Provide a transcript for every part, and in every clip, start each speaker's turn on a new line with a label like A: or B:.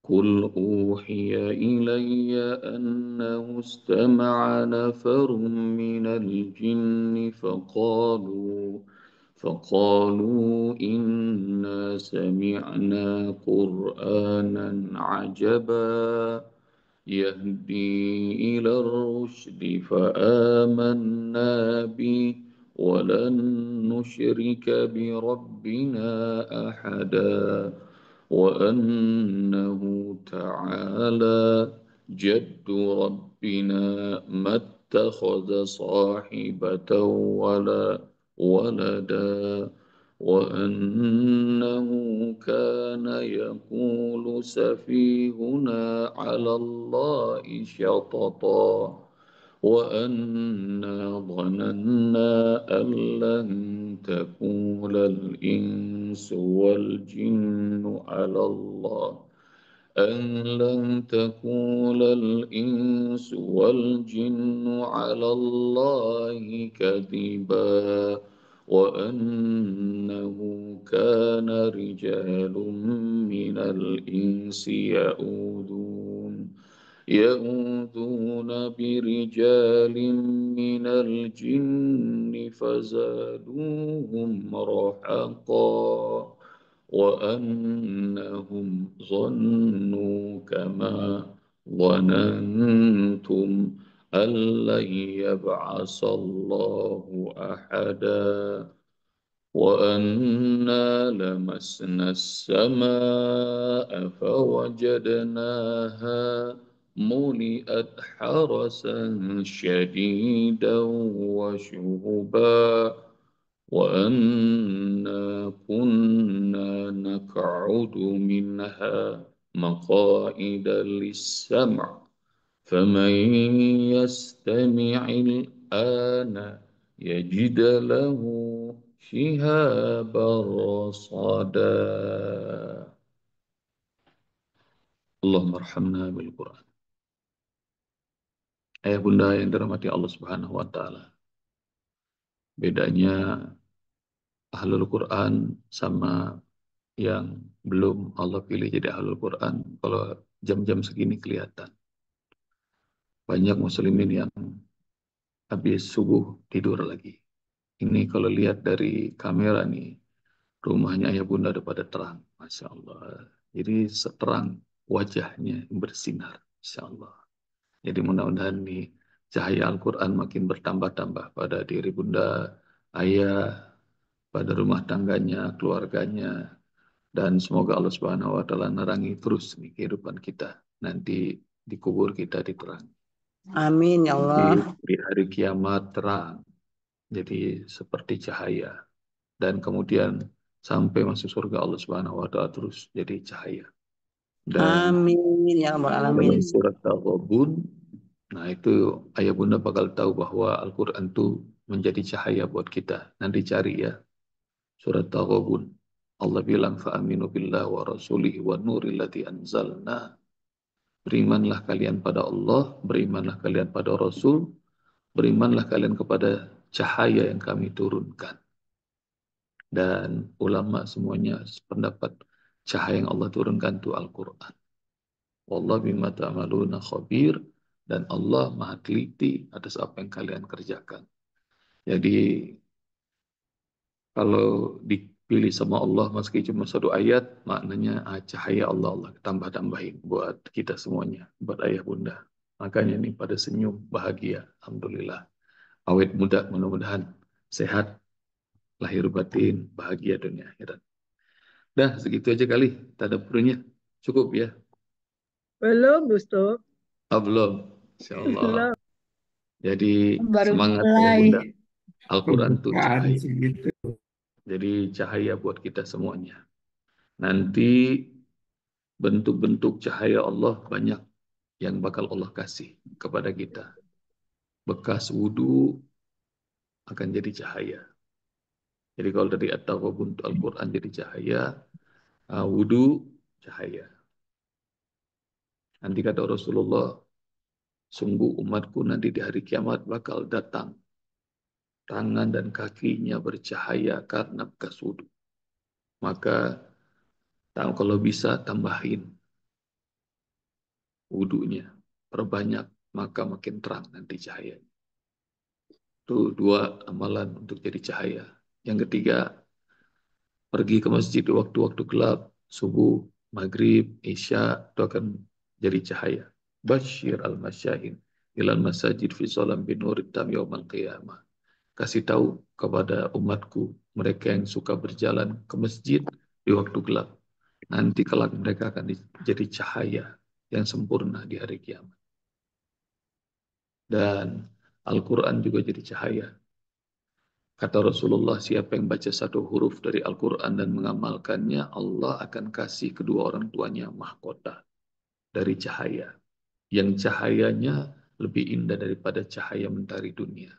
A: قل أوحي إلي أنه استمع نفر من الجن فقالوا إنا سمعنا قرآنا عجبا يهدي إلى الرشد فآمنا به ولن نشرك بربنا أحدا وأنه تعالى جد ربنا ما اتخذ صاحبة ولا ولدا وأنه كان يقول سفيهنا على الله شططا وأنا ظننا أن لن تقول الإنس والجن على الله أن لن تقول الإنس والجن على الله كذبا وأنه كان رجال من الإنس يؤذون برجال من الجن فزادوهم رهقا وأنهم ظنوا كما ظننتم أن لن يبعث الله أحدا وأنا لمسنا السماء فوجدناها ملئت حرسا شديدا وشهبا وأنا كنا نقعد منها مقائد للسمع فمن يستمع الآن يجد له شهابا رصدا. Allahumma arhamna bil Quran. Ayah bunda yang dirahmati Allah Subhanahu wa taala. Bedanya ahlul Quran sama yang belum Allah pilih jadi ahlul Quran kalau jam-jam segini kelihatan. Banyak muslimin yang habis subuh tidur lagi. Ini kalau lihat dari kamera nih, rumahnya ayah bunda udah pada terang. Masya Allah. Jadi seterang wajahnya yang bersinar. Masya Allah. Jadi mudah-mudahan nih cahaya Al-Quran makin bertambah-tambah pada diri bunda, ayah, pada rumah tangganya, keluarganya. Dan semoga Allah Subhanahu wa taala nerangi terus nih kehidupan kita. Nanti di kubur kita diterangi.
B: Amin ya
A: Nanti
B: Allah.
A: di hari kiamat terang. Jadi seperti cahaya. Dan kemudian sampai masuk surga Allah Subhanahu wa taala terus jadi cahaya. Dan
B: Amin ya Rabbal Alamin.
A: dalam surat Al-Ghabun, nah itu ayah bunda bakal tahu bahwa Al-Quran itu menjadi cahaya buat kita. Nanti cari ya, surat Al-Ghabun. Allah bilang, fa'aminu billah wa rasulih wa nuril ladzi anzalna. Berimanlah kalian pada Allah, berimanlah kalian pada Rasul, berimanlah kalian kepada cahaya yang kami turunkan. Dan ulama semuanya sependapat cahaya yang Allah turunkan itu Al-Quran. Wallah bima ta'maluna khabir, dan Allah maha teliti atas apa yang kalian kerjakan. Jadi kalau dipilih sama Allah meski cuma satu ayat, maknanya cahaya Allah Allah tambah-tambahin buat kita semuanya, buat ayah bunda. Makanya nih pada senyum bahagia, alhamdulillah. Awet muda, mudah-mudahan sehat, lahir batin, bahagia dunia akhirat. Dah segitu aja kali, tak ada perlunya. Cukup ya.
C: Belum, Gusto.
A: Belum. Insyaallah.
C: Belum.
A: Jadi
D: Baru
A: semangat ayah
D: mulai.
A: bunda. Al-Quran itu
E: Pembukaan
A: cahaya.
E: segitu.
A: Jadi cahaya buat kita semuanya. Nanti bentuk-bentuk cahaya Allah banyak yang bakal Allah kasih kepada kita. Bekas wudhu akan jadi cahaya. Jadi kalau dari at-tawabun Al-Quran jadi cahaya, wudhu cahaya. Nanti kata Rasulullah, sungguh umatku nanti di hari kiamat bakal datang. Tangan dan kakinya bercahaya karena bekas wudhu. maka kalau bisa tambahin wudunya, perbanyak, maka makin terang nanti cahaya. Itu dua amalan untuk jadi cahaya. Yang ketiga, pergi ke masjid di waktu-waktu gelap, subuh, maghrib, isya, itu akan jadi cahaya. Bashir al-masyahin ilal masajid fi salam bin nurid tam yawmal qiyamah. Kasih tahu kepada umatku, mereka yang suka berjalan ke masjid di waktu gelap. Nanti kelak mereka akan jadi cahaya yang sempurna di hari kiamat. Dan Al-Quran juga jadi cahaya. Kata Rasulullah, siapa yang baca satu huruf dari Al-Quran dan mengamalkannya, Allah akan kasih kedua orang tuanya mahkota dari cahaya. Yang cahayanya lebih indah daripada cahaya mentari dunia.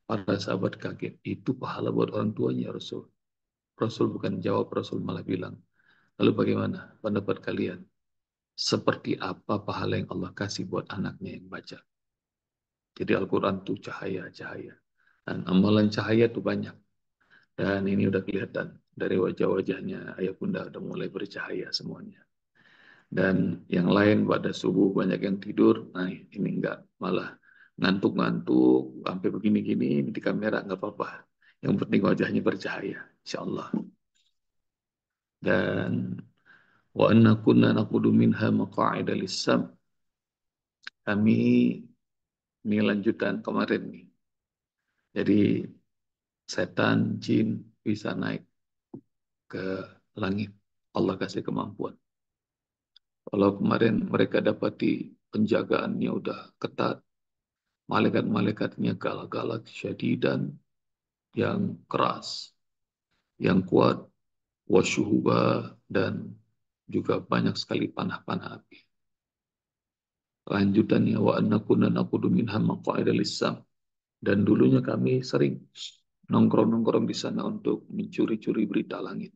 A: Para sahabat kaget, itu pahala buat orang tuanya Rasul. Rasul bukan jawab, Rasul malah bilang, lalu bagaimana pendapat kalian? Seperti apa pahala yang Allah kasih buat anaknya yang baca? Jadi Al-Quran itu cahaya-cahaya. Dan amalan cahaya itu banyak. Dan ini udah kelihatan dari wajah-wajahnya ayah bunda udah mulai bercahaya semuanya. Dan yang lain pada subuh banyak yang tidur, nah ini enggak, malah ngantuk-ngantuk sampai begini-gini di kamera enggak apa-apa. Yang penting wajahnya bercahaya, insya Allah. Dan wa anna kunna naqudu minha maqa'ida lis-sam. Kami ini lanjutan kemarin nih. Jadi setan, jin bisa naik ke langit. Allah kasih kemampuan. Kalau kemarin mereka dapati penjagaannya udah ketat, malaikat-malaikatnya galak-galak, syadidan, yang keras, yang kuat, wasyuhubah, dan juga banyak sekali panah-panah api. Lanjutannya, wa anna kunna naqudu minha maq'ida lis-sam. Dan dulunya kami sering nongkrong-nongkrong di sana untuk mencuri-curi berita langit.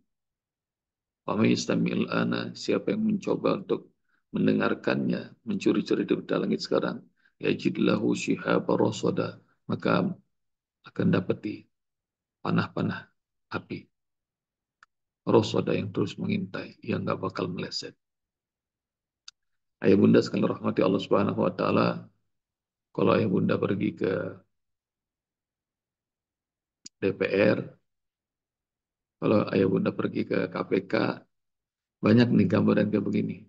A: Siapa yang mencoba untuk mendengarkannya, mencuri-curi berita langit sekarang, yajidlahu syihaba rasada, maka akan dapati panah-panah api. Rasada yang terus mengintai, yang nggak bakal meleset. Ayah bunda sekalian rahmati Allah Subhanahu wa taala, kalau ayah bunda pergi ke DPR, kalau ayah bunda pergi ke KPK, banyak nih gambaran kayak begini.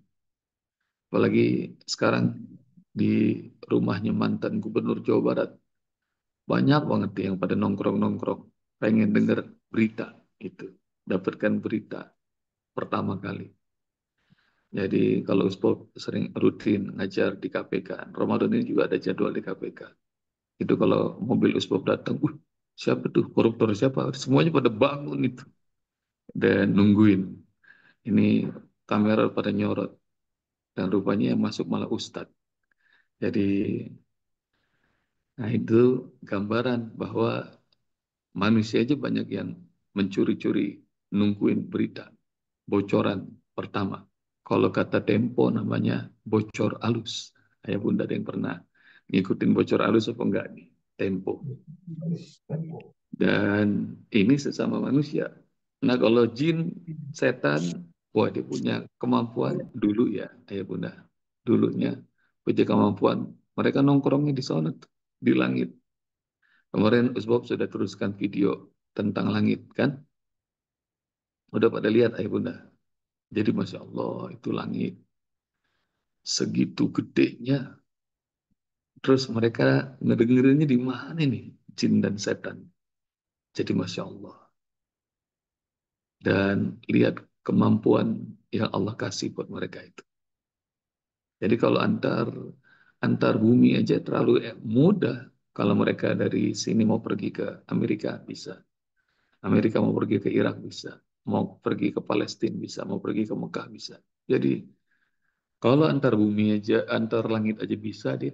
A: Apalagi sekarang di rumahnya mantan gubernur Jawa Barat, banyak banget yang pada nongkrong-nongkrong, pengen denger berita itu, dapatkan berita pertama kali. Jadi kalau Ustaz sering rutin ngajar di KPK, Ramadan ini juga ada jadwal di KPK. Itu kalau mobil Ustaz datang, siapa tuh koruptor siapa? Semuanya pada bangun itu dan nungguin. Ini kamera pada nyorot dan rupanya yang masuk malah Ustadz. Jadi, nah itu gambaran bahwa manusia aja banyak yang mencuri-curi, nungguin berita, bocoran pertama. Kalau kata Tempo namanya bocor alus. Ayah bunda ada yang pernah ngikutin bocor alus apa enggak nih? Tempo. Dan ini sesama manusia. Nah kalau jin, setan, wah dia punya kemampuan dulu ya, ayah bunda. Dulunya punya kemampuan. Mereka nongkrongnya di sana, di langit. Kemarin Usbob sudah teruskan video tentang langit kan? Udah pada lihat ayah bunda. Jadi Masya Allah itu langit. Segitu gedenya. Terus mereka ngedengerinnya di mana nih? Jin dan setan. Jadi Masya Allah. Dan lihat kemampuan yang Allah kasih buat mereka itu. Jadi kalau antar bumi aja terlalu mudah. Kalau mereka dari sini mau pergi ke Amerika bisa. Amerika mau pergi ke Irak bisa. Mau pergi ke Palestina bisa. Mau pergi ke Mekah bisa. Jadi kalau antar bumi aja, antar langit aja bisa, dia.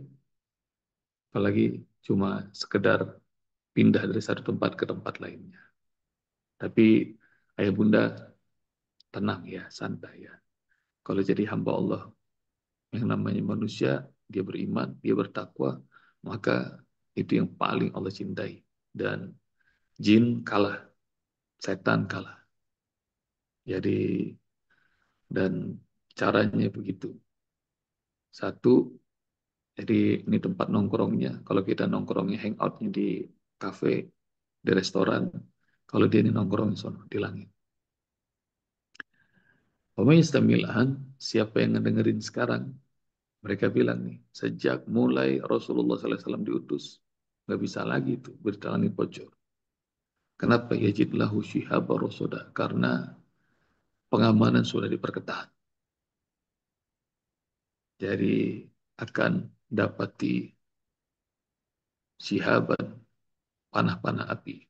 A: Apalagi cuma sekedar pindah dari satu tempat ke tempat lainnya. Tapi ayah bunda tenang ya, santai ya. Kalau jadi hamba Allah, yang namanya manusia, dia beriman, dia bertakwa, maka itu yang paling Allah cintai. Dan jin kalah, setan kalah. Jadi, dan caranya begitu. Satu, jadi ini tempat nongkrongnya. Kalau kita nongkrongnya hangoutnya di kafe, di restoran, kalau dia ini nongkrong sono di langit. Pemain siapa yang ngedengerin sekarang? Mereka bilang nih, sejak mulai Rasulullah SAW diutus, nggak bisa lagi itu berjalan pojok. Kenapa? Yajid lahu syihaba rosoda. Karena pengamanan sudah diperketat. Jadi akan dapati syihaban, panah-panah api,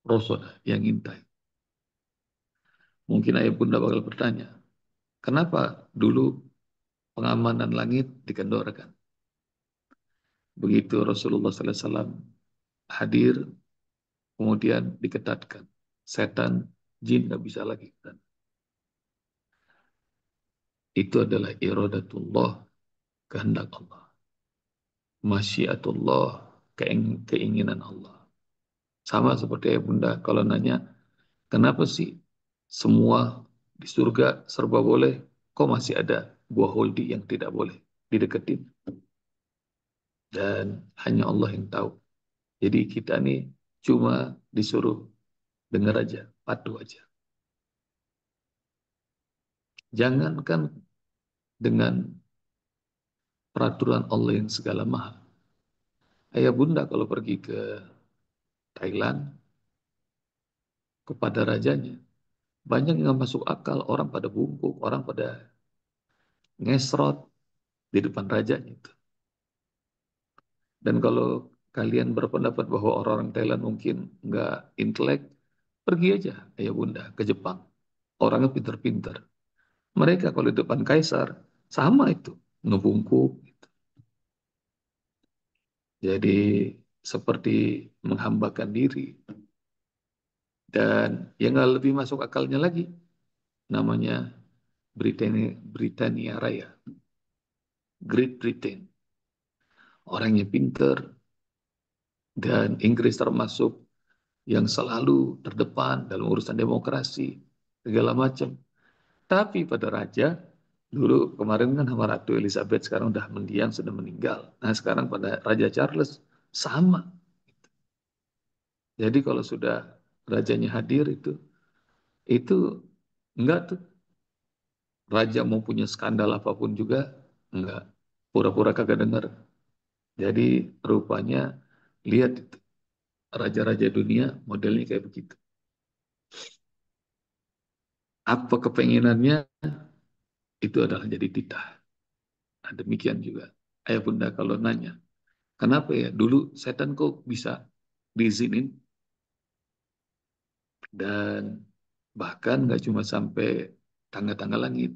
A: rosoda yang intai. Mungkin ayah bunda bakal bertanya, kenapa dulu pengamanan langit dikendorkan? Begitu Rasulullah SAW hadir, kemudian diketatkan. Setan, jin nggak bisa lagi. Itu adalah iradatullah, kehendak Allah. Masyiatullah, keinginan Allah. Sama seperti ya bunda, kalau nanya, kenapa sih semua di surga serba boleh, kok masih ada buah holdi yang tidak boleh dideketin? Dan hanya Allah yang tahu. Jadi kita nih cuma disuruh dengar aja, patuh aja. Jangankan dengan peraturan Allah yang segala mahal. Ayah bunda kalau pergi ke Thailand, kepada rajanya, banyak yang nggak masuk akal, orang pada bungkuk, orang pada ngesrot di depan rajanya itu. Dan kalau kalian berpendapat bahwa orang-orang Thailand mungkin nggak intelek, pergi aja, ayah bunda, ke Jepang. Orangnya pinter-pinter. Mereka kalau di depan kaisar, sama itu, ngebungkuk. Jadi seperti menghambakan diri. Dan yang nggak lebih masuk akalnya lagi, namanya Britania Raya, Great Britain. Orangnya pinter, dan Inggris termasuk yang selalu terdepan dalam urusan demokrasi, segala macam. Tapi pada raja, dulu kemarin kan sama Ratu Elizabeth sekarang udah mendiang, sudah meninggal. Nah sekarang pada Raja Charles, sama. Jadi kalau sudah rajanya hadir itu enggak tuh. Raja mau punya skandal apapun juga, enggak. Pura-pura kagak dengar. Jadi rupanya, lihat itu. Raja-raja dunia modelnya kayak begitu. Apa kepenginannya, itu adalah jadi titah. Nah, demikian juga. Ayah bunda kalau nanya, kenapa ya dulu setan kok bisa diizinin, dan bahkan nggak cuma sampai tangga-tangga langit.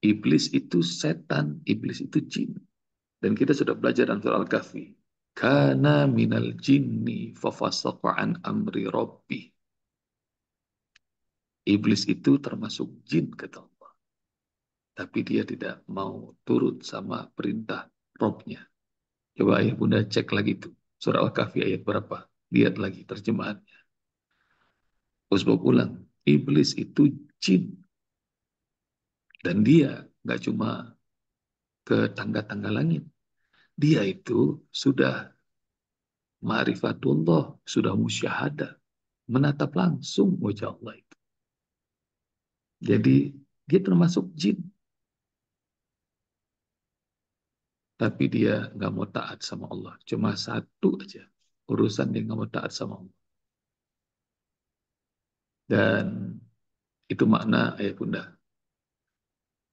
A: Iblis itu setan, iblis itu jin. Dan kita sudah belajar dalam surah Al-Kahfi. Kana minal jinni fafasaqa an amri rabbi. Iblis itu termasuk jin, kata Allah. Tapi dia tidak mau turut sama perintah Robnya. Coba ayah bunda cek lagi tuh. Surah Al-Kahfi ayat berapa? Lihat lagi terjemahannya. Usbab ulang. Iblis itu jin. Dan dia nggak cuma ke tangga-tangga langit. Dia itu sudah ma'rifatullah, sudah musyahadah. Menatap langsung wajah Allah itu. Jadi dia termasuk jin. Tapi dia nggak mau taat sama Allah. Cuma satu aja urusan dia nggak mau taat sama Allah. Dan itu makna ayat bunda.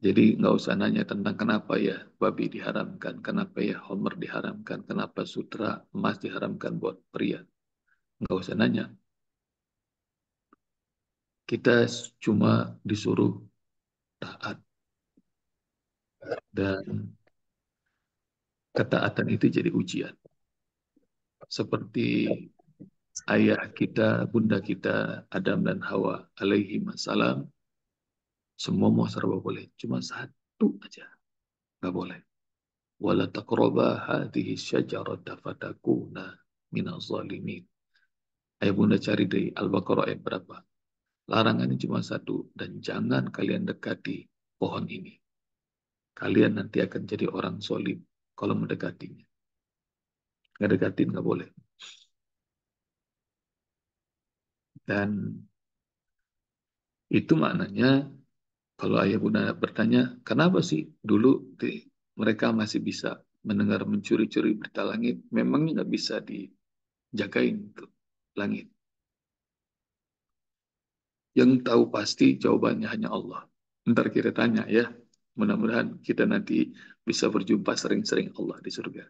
A: Jadi nggak usah nanya tentang kenapa ya babi diharamkan, kenapa ya homer diharamkan, kenapa sutra emas diharamkan buat pria. Nggak usah nanya. Kita cuma disuruh taat. Dan ketaatan itu jadi ujian. Seperti ayah kita, bunda kita, Adam dan Hawa alaihi salam, semua mau serba boleh. Cuma satu aja nggak boleh. Wala taqraba hadhihi syajarata fatakuna minaz zalimin. Ayah bunda cari dari Al-Baqarah ayat berapa? Larangannya cuma satu, dan jangan kalian dekati pohon ini. Kalian nanti akan jadi orang solim kalau mendekatinya. Nggak dekatin, nggak boleh. Dan itu maknanya, kalau ayah bunda bertanya, kenapa sih dulu mereka masih bisa mendengar mencuri-curi berita langit? Memangnya nggak bisa dijagain tuh langit. Yang tahu pasti jawabannya hanya Allah. Ntar kita tanya ya. Mudah-mudahan kita nanti bisa berjumpa sering-sering Allah di surga.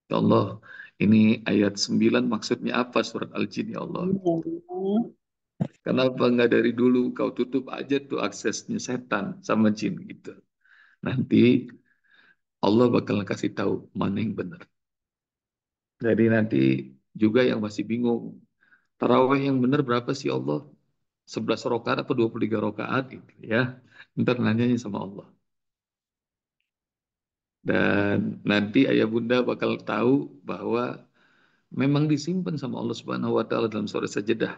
A: Ya Allah, ini ayat 9 maksudnya apa surat Al-Jin ya Allah? Kenapa nggak dari dulu kau tutup aja tuh aksesnya setan sama jin gitu. Nanti Allah bakal kasih tahu mana yang benar. Jadi nanti juga yang masih bingung, tarawih yang benar berapa sih Allah? 11 rakaat atau 23 rakaat gitu ya. Ntar nanyanya sama Allah. Dan nanti ayah bunda bakal tahu bahwa memang disimpan sama Allah Subhanahu wa taala dalam surah Sajdah.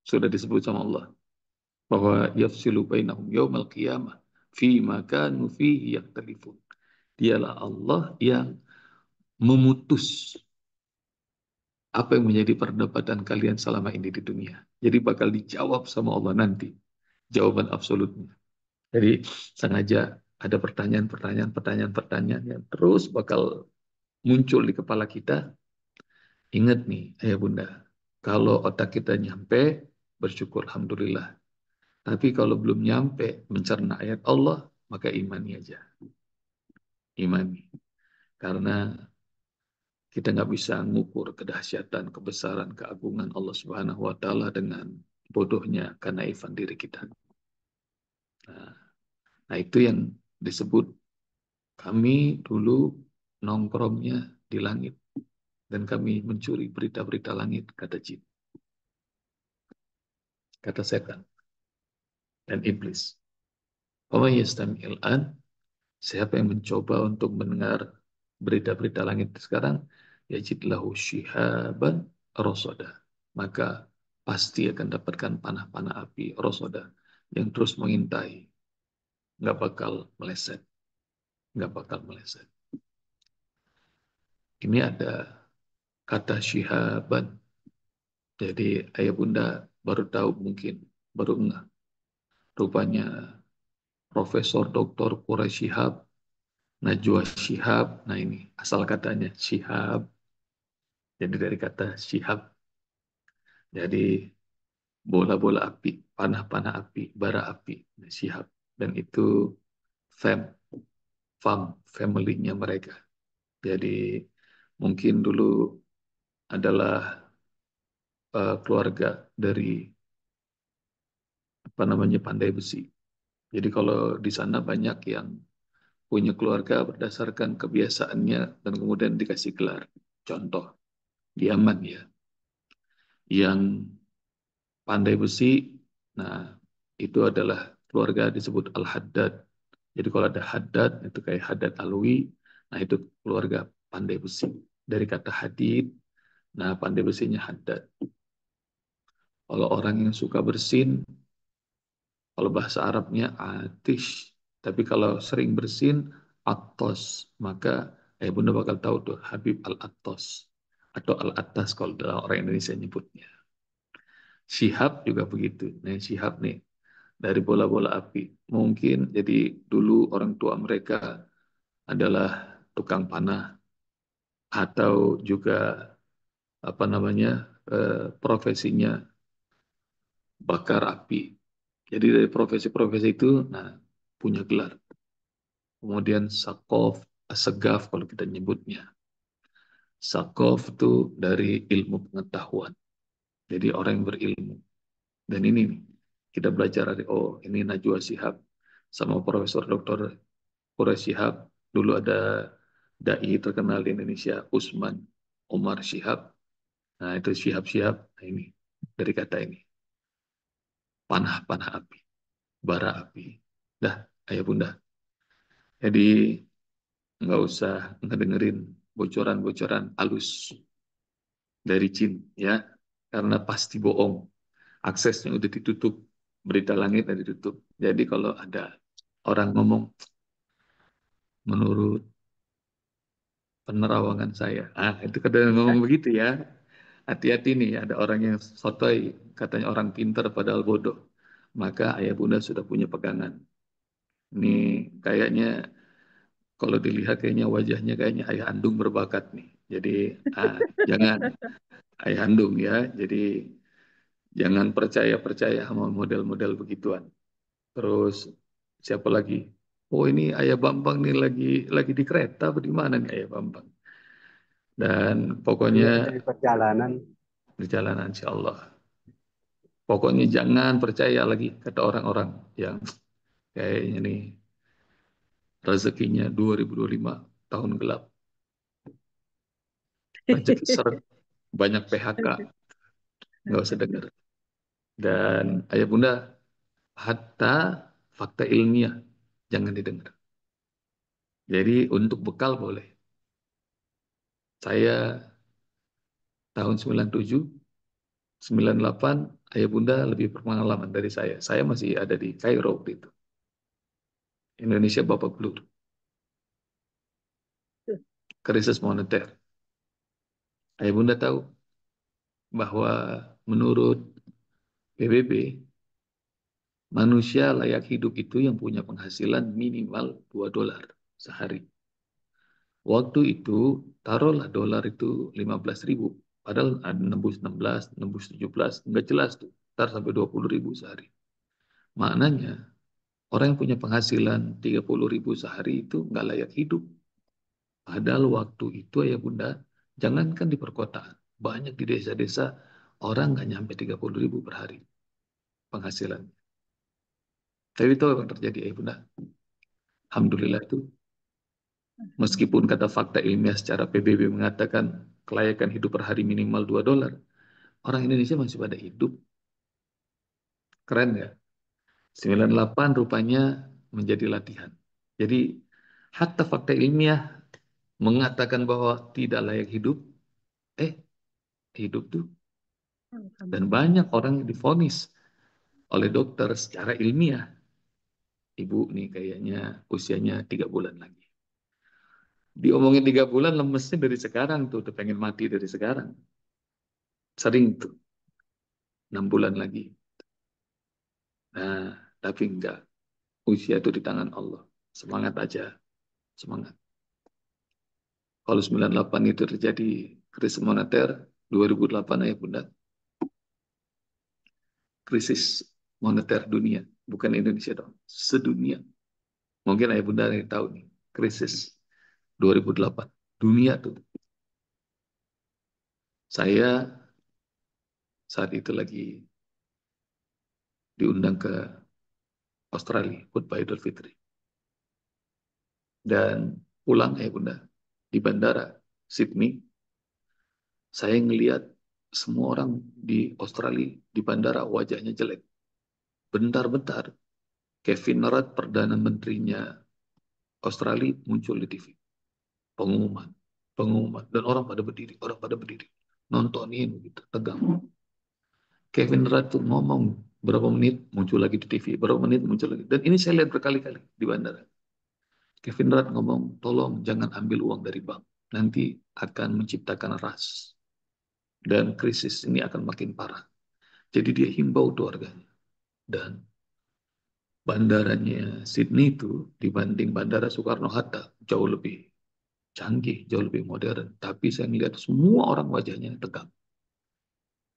A: Sudah disebut sama Allah bahwa yafsilu bainahum yaumal qiyamah fi ma kanu fihi yaktalifun. Dialah Allah yang memutus apa yang menjadi perdebatan kalian selama ini di dunia. Jadi bakal dijawab sama Allah nanti. Jawaban absolutnya. Jadi sengaja ada pertanyaan yang terus bakal muncul di kepala kita. Ingat nih, ayah bunda, kalau otak kita nyampe, bersyukur alhamdulillah. Tapi kalau belum nyampe mencerna ayat Allah, maka imani aja. Imani. Karena kita nggak bisa mengukur kedahsyatan, kebesaran, keagungan Allah Subhanahu wa taala dengan bodohnya kenaifan diri kita. Nah, nah itu yang disebut kami dulu nongkrongnya di langit dan kami mencuri berita-berita langit, kata jin, kata setan dan iblis. Wa yastami'il an, siapa yang mencoba untuk mendengar berita-berita langit sekarang, yajid lahu syihaban rasada. Maka pasti akan dapatkan panah-panah api rasada yang terus mengintai, nggak bakal meleset, nggak bakal meleset. Ini ada kata syihaban. Jadi ayah bunda baru tahu mungkin, baru enggak. Rupanya Profesor Dr. Quraish Shihab, Najwa Shihab, nah ini asal katanya Shihab, jadi dari kata Shihab, jadi bola-bola api, panah-panah api, bara api, Shihab, dan itu fam, family-nya mereka. Jadi mungkin dulu adalah keluarga dari apa namanya pandai besi. Jadi kalau di sana banyak yang punya keluarga berdasarkan kebiasaannya dan kemudian dikasih gelar. Contoh di Yaman ya, yang pandai besi, nah itu adalah keluarga disebut Al-Haddad. Jadi kalau ada Haddad, itu kayak Haddad Alwi, nah itu keluarga pandai besi. Dari kata hadid, nah pandai besinya Haddad. Kalau orang yang suka bersin, kalau bahasa Arabnya atish, tapi kalau sering bersin, atos, maka bunda bakal tahu tuh Habib Al-Attos atau Al-Attas kalau dalam orang Indonesia nyebutnya. Syihab juga begitu. Nah, Syihab nih dari bola-bola api. Mungkin jadi dulu orang tua mereka adalah tukang panah atau juga apa namanya profesinya bakar api. Jadi dari profesi-profesi itu, nah punya gelar. Kemudian Sakof, Segaf kalau kita nyebutnya. Sakof itu dari ilmu pengetahuan. Jadi orang yang berilmu. Dan ini nih, kita belajar dari, oh ini Najwa Shihab sama Profesor Dr. Quraish Shihab. Dulu ada dai terkenal di Indonesia, Usman Omar Shihab. Nah itu Shihab-Shihab. Nah ini, dari kata ini. Panah-panah api, bara api. Dah, ayah bunda. Jadi nggak usah ngedengerin bocoran-bocoran halus dari jin ya, karena pasti bohong, aksesnya udah ditutup, berita langit dan ditutup. Jadi kalau ada orang ngomong menurut penerawangan saya, itu kadang ngomong begitu ya. Hati-hati nih, ada orang yang sotoy, katanya orang pintar padahal bodoh. Maka ayah bunda sudah punya pegangan. Ini kayaknya kalau dilihat kayaknya wajahnya kayaknya ayah andung berbakat nih. Jadi jangan ayah andung ya. Jadi jangan percaya-percaya sama model-model begituan. Terus siapa lagi? Oh ini ayah Bambang nih lagi di kereta apa di mana nih ayah Bambang? Dan
D: Iya,
A: pokoknya
D: dari perjalanan.
A: di jalanan insya Allah. Pokoknya jangan percaya lagi kata orang-orang yang kayaknya nih rezekinya 2025 tahun gelap. Rezeki seret, banyak PHK, nggak usah dengar. Dan ayah bunda, hatta fakta ilmiah jangan didengar. Jadi untuk bekal boleh. Saya tahun 97, 98, ayah bunda lebih berpengalaman dari saya. Saya masih ada di Kairo waktu itu. Indonesia babak belur. Krisis moneter. Ayah bunda tahu bahwa menurut PBB, manusia layak hidup itu yang punya penghasilan minimal $2 sehari. Waktu itu, taruhlah dolar itu 15.000. Padahal ada nembus 16, nembus 17, nggak jelas tuh. Ntar sampai 20.000 sehari. Maknanya, orang yang punya penghasilan 30.000 sehari itu nggak layak hidup. Padahal waktu itu ya bunda, jangankan di perkotaan. Banyak di desa-desa, orang nggak nyampe 30.000 per hari penghasilan. Tapi itu apa yang terjadi ya bunda? Alhamdulillah itu, meskipun kata fakta ilmiah secara PBB mengatakan kelayakan hidup per hari minimal $2, orang Indonesia masih pada hidup. Keren ya? 98 rupanya menjadi latihan. Jadi, hatta fakta ilmiah mengatakan bahwa tidak layak hidup, eh, hidup tuh. Dan banyak orang yang divonis oleh dokter secara ilmiah. Ibu nih kayaknya usianya 3 bulan lagi. Diomongin 3 bulan, lemesnya dari sekarang tuh, udah pengen mati dari sekarang. Sering tuh, 6 bulan lagi. Nah, tapi enggak. Usia itu di tangan Allah. Semangat aja, semangat. Kalau 98 itu terjadi krisis moneter, 2008 ya bunda, krisis moneter dunia, bukan Indonesia dong, sedunia. Mungkin ayah bunda yang tahu nih, krisis 2008, dunia tuh. Saya saat itu lagi diundang ke Australia, khutbah Idul Fitri. Dan pulang ayah bunda, di bandara Sydney, saya ngelihat semua orang di Australia, di bandara wajahnya jelek. Bentar-bentar, Kevin Rudd, Perdana Menterinya Australia, muncul di TV. Pengumuman, pengumuman. Dan orang pada berdiri. Nontonin gitu, tegang. Kevin Rudd tuh ngomong, berapa menit muncul lagi di TV, berapa menit muncul lagi. Dan ini saya lihat berkali-kali di bandara. Kevin Rudd ngomong, tolong jangan ambil uang dari bank. Nanti akan menciptakan ras. Dan krisis ini akan makin parah. Jadi dia himbau tuh warganya. Dan bandaranya Sydney itu dibanding bandara Soekarno-Hatta jauh lebih canggih, jauh lebih modern. Tapi saya melihat semua orang wajahnya tegang,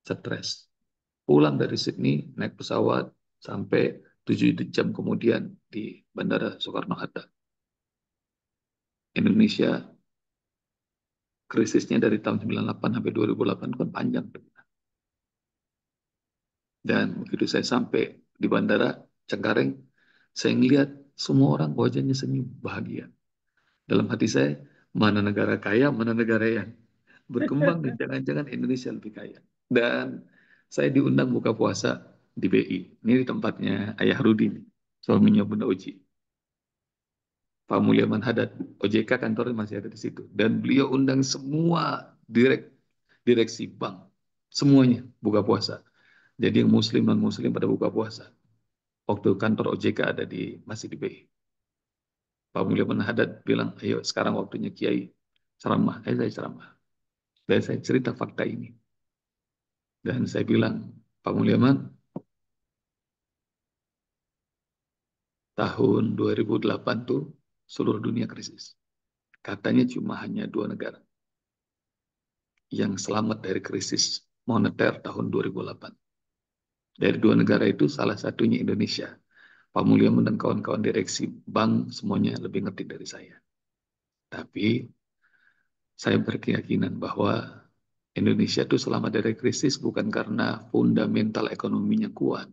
A: stres. Pulang dari Sydney, naik pesawat, sampai 7 jam kemudian di Bandara Soekarno-Hatta. Indonesia, krisisnya dari tahun 98 sampai 2008 kan panjang. Dan begitu saya sampai di Bandara Cengkareng, saya melihat semua orang wajahnya senyum, bahagia. Dalam hati saya, mana negara kaya, mana negara yang berkembang, dan jangan-jangan Indonesia lebih kaya. Dan saya diundang buka puasa di BI. Ini di tempatnya Ayah Rudi, suaminya Bunda Uci. Pak Mulyaman Hadad, OJK kantornya masih ada di situ. Dan beliau undang semua direksi bank. Semuanya buka puasa. Jadi yang muslim dan muslim pada buka puasa. Waktu kantor OJK ada masih di BI. Pak Mulyaman Hadad bilang, ayo sekarang waktunya Kiai ceramah. Saya ceramah. Dan saya cerita fakta ini. Dan saya bilang, Pak Mulyaman, tahun 2008 tuh seluruh dunia krisis. Katanya cuma hanya 2 negara yang selamat dari krisis moneter tahun 2008. Dari 2 negara itu salah satunya Indonesia. Pak Mulyaman dan kawan-kawan direksi bank semuanya lebih ngerti dari saya. Tapi saya berkeyakinan bahwa Indonesia itu selamat dari krisis bukan karena fundamental ekonominya kuat,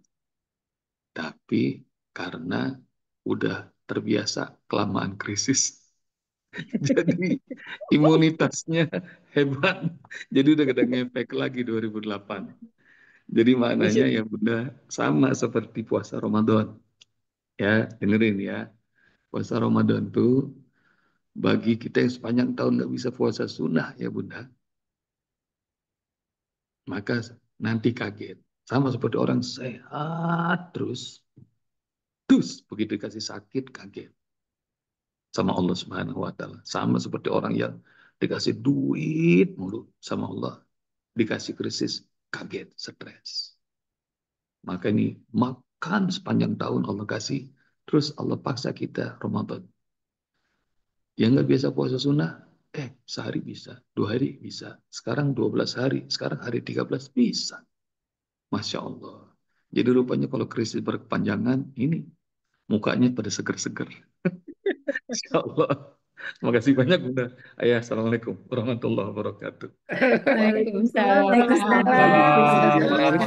A: tapi karena udah terbiasa kelamaan krisis. Jadi imunitasnya hebat. Jadi udah gak ada ngefek lagi 2008. Jadi maknanya ya Bunda sama seperti puasa Ramadan. Ya, dengerin ya. Puasa Ramadan tuh bagi kita yang sepanjang tahun nggak bisa puasa sunnah ya Bunda, maka nanti kaget. Sama seperti orang sehat terus begitu dikasih sakit kaget sama Allah Subhanahu Wa Taala. Sama seperti orang yang dikasih duit mulu sama Allah, dikasih krisis kaget, stres. Maka ini makan sepanjang tahun Allah kasih, terus Allah paksa kita Ramadan. Yang nggak biasa puasa sunnah, sehari bisa, 2 hari bisa, sekarang 12 hari, sekarang hari 13 bisa. Masya Allah. Jadi rupanya kalau krisis berkepanjangan, ini mukanya pada seger-seger. Masya Allah. Terima kasih banyak Bunda. Ayah, Assalamualaikum warahmatullahi wabarakatuh.
C: Waalaikumsalam.
D: Waalaikumsalam.
C: Waalaikumsalam.